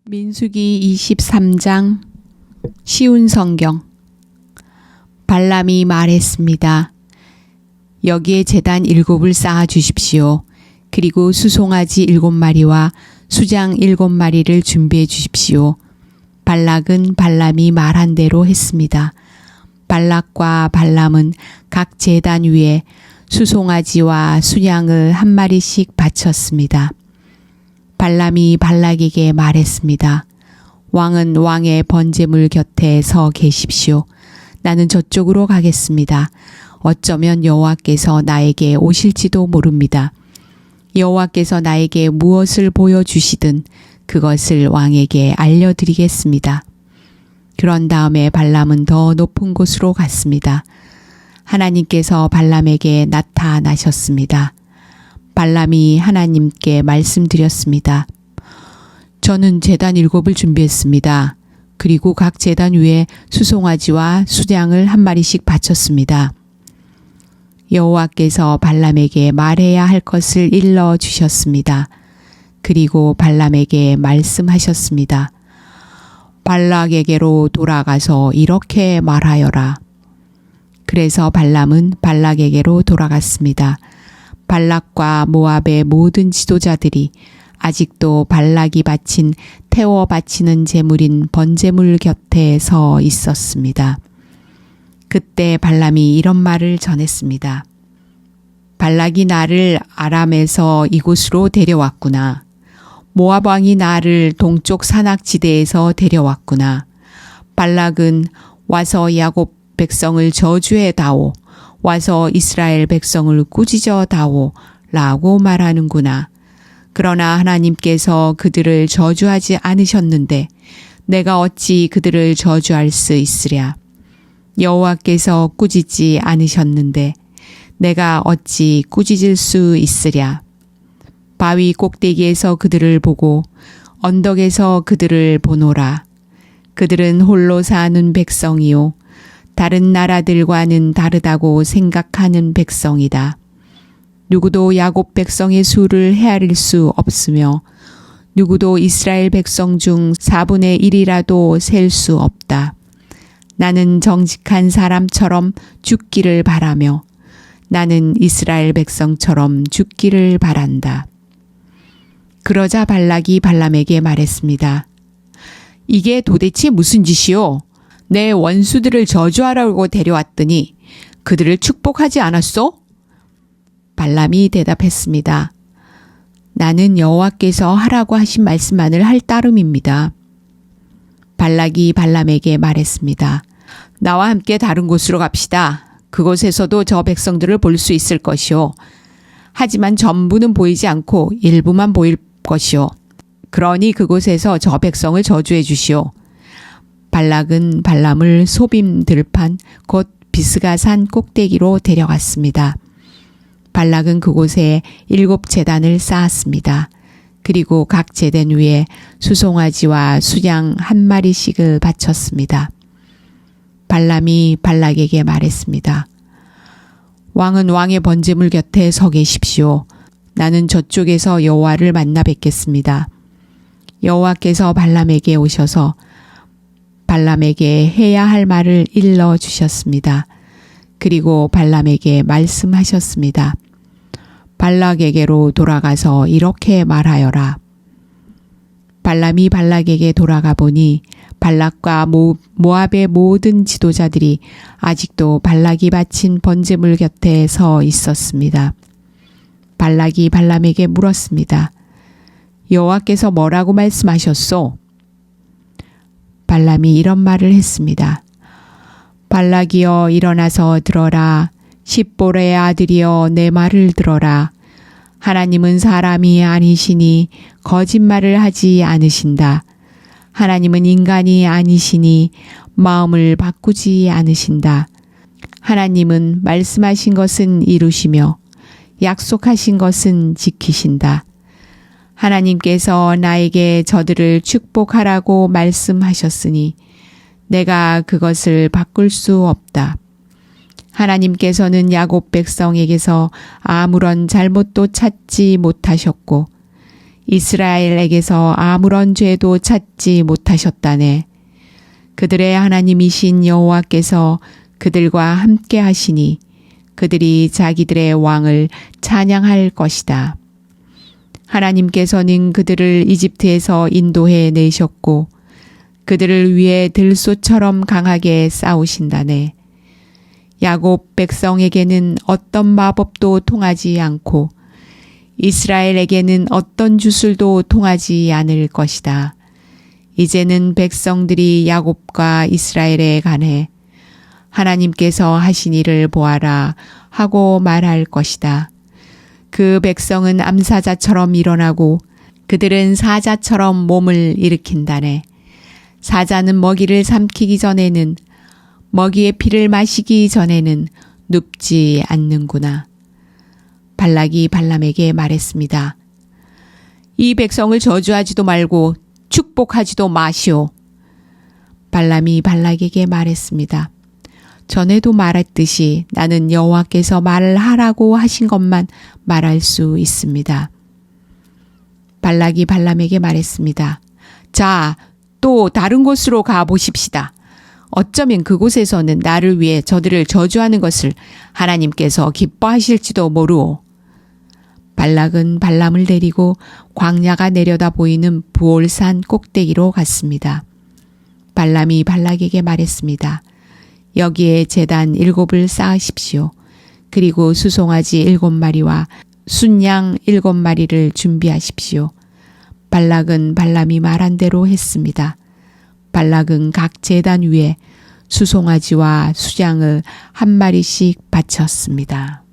민수기 23장 쉬운 성경. 발람이 말했습니다. 여기에 제단 7을 쌓아 주십시오. 그리고 수송아지 7마리와 수장 7마리를 준비해 주십시오. 발락은 발람이 말한 대로 했습니다. 발락과 발람은 각 제단 위에 수송아지와 수양을 한 마리씩 바쳤습니다. 발람이 발락에게 말했습니다. 왕은 왕의 번제물 곁에 서 계십시오. 나는 저쪽으로 가겠습니다. 어쩌면 여호와께서 나에게 오실지도 모릅니다. 여호와께서 나에게 무엇을 보여주시든 그것을 왕에게 알려드리겠습니다. 그런 다음에 발람은 더 높은 곳으로 갔습니다. 하나님께서 발람에게 나타나셨습니다. 발람이 하나님께 말씀드렸습니다. 저는 제단 7을 준비했습니다. 그리고 각 제단 위에 수송아지와 수장을 한 마리씩 바쳤습니다. 여호와께서 발람에게 말해야 할 것을 일러 주셨습니다. 그리고 발람에게 말씀하셨습니다. 발락에게로 돌아가서 이렇게 말하여라. 그래서 발람은 발락에게로 돌아갔습니다. 발락과 모압의 모든 지도자들이 아직도 발락이 바친 태워 바치는 제물인 번제물 곁에 서 있었습니다. 그때 발람이 이런 말을 전했습니다. 발락이 나를 아람에서 이곳으로 데려왔구나. 모압 왕이 나를 동쪽 산악지대에서 데려왔구나. 발락은 와서 야곱 백성을 저주해 다오. 와서 이스라엘 백성을 꾸짖어 다오 라고 말하는구나. 그러나 하나님께서 그들을 저주하지 않으셨는데 내가 어찌 그들을 저주할 수 있으랴. 여호와께서 꾸짖지 않으셨는데 내가 어찌 꾸짖을 수 있으랴. 바위 꼭대기에서 그들을 보고 언덕에서 그들을 보노라. 그들은 홀로 사는 백성이요. 다른 나라들과는 다르다고 생각하는 백성이다. 누구도 야곱 백성의 수를 헤아릴 수 없으며 누구도 이스라엘 백성 중 4분의 1이라도 셀 수 없다. 나는 정직한 사람처럼 죽기를 바라며 나는 이스라엘 백성처럼 죽기를 바란다. 그러자 발락이 발람에게 말했습니다. 이게 도대체 무슨 짓이요? 내 원수들을 저주하라고 데려왔더니 그들을 축복하지 않았소? 발람이 대답했습니다. 나는 여호와께서 하라고 하신 말씀만을 할 따름입니다. 발락이 발람에게 말했습니다. 나와 함께 다른 곳으로 갑시다. 그곳에서도 저 백성들을 볼 수 있을 것이요. 하지만 전부는 보이지 않고 일부만 보일 것이요. 그러니 그곳에서 저 백성을 저주해 주시오. 발락은 발람을 소빔 들판 곧 비스가산 꼭대기로 데려갔습니다. 발락은 그곳에 7제단을 쌓았습니다. 그리고 각 제단 위에 수송아지와 수양 한 마리씩을 바쳤습니다. 발람이 발락에게 말했습니다. 왕은 왕의 번제물 곁에 서 계십시오. 나는 저쪽에서 여호와를 만나 뵙겠습니다. 여호와께서 발람에게 오셔서 발람에게 해야 할 말을 일러 주셨습니다. 그리고 발람에게 말씀하셨습니다. 발락에게로 돌아가서 이렇게 말하여라. 발람이 발락에게 돌아가 보니 발락과 모압의 모든 지도자들이 아직도 발락이 바친 번제물 곁에 서 있었습니다. 발락이 발람에게 물었습니다. 여호와께서 뭐라고 말씀하셨소? 발람이 이런 말을 했습니다. 발락이여 일어나서 들어라. 십보레의 아들이여 내 말을 들어라. 하나님은 사람이 아니시니 거짓말을 하지 않으신다. 하나님은 인간이 아니시니 마음을 바꾸지 않으신다. 하나님은 말씀하신 것은 이루시며 약속하신 것은 지키신다. 하나님께서 나에게 저들을 축복하라고 말씀하셨으니 내가 그것을 바꿀 수 없다. 하나님께서는 야곱 백성에게서 아무런 잘못도 찾지 못하셨고 이스라엘에게서 아무런 죄도 찾지 못하셨다네. 그들의 하나님이신 여호와께서 그들과 함께 하시니 그들이 자기들의 왕을 찬양할 것이다. 하나님께서는 그들을 이집트에서 인도해 내셨고 그들을 위해 들소처럼 강하게 싸우신다네. 야곱 백성에게는 어떤 마법도 통하지 않고 이스라엘에게는 어떤 주술도 통하지 않을 것이다. 이제는 백성들이 야곱과 이스라엘에 관해 하나님께서 하신 일을 보아라 하고 말할 것이다. 그 백성은 암사자처럼 일어나고 그들은 사자처럼 몸을 일으킨다네. 사자는 먹이를 삼키기 전에는 먹이의 피를 마시기 전에는 눕지 않는구나. 발락이 발람에게 말했습니다. 이 백성을 저주하지도 말고 축복하지도 마시오. 발람이 발락에게 말했습니다. 전에도 말했듯이 나는 여호와께서 말을 하라고 하신 것만 말할 수 있습니다. 발락이 발람에게 말했습니다. 자, 또 다른 곳으로 가보십시다. 어쩌면 그곳에서는 나를 위해 저들을 저주하는 것을 하나님께서 기뻐하실지도 모르오. 발락은 발람을 데리고 광야가 내려다 보이는 부올산 꼭대기로 갔습니다. 발람이 발락에게 말했습니다. 여기에 제단 7을 쌓으십시오. 그리고 수송아지 7마리와 순양 7마리를 준비하십시오. 발락은 발람이 말한 대로 했습니다. 발락은 각 제단 위에 수송아지와 수양을 한 마리씩 바쳤습니다.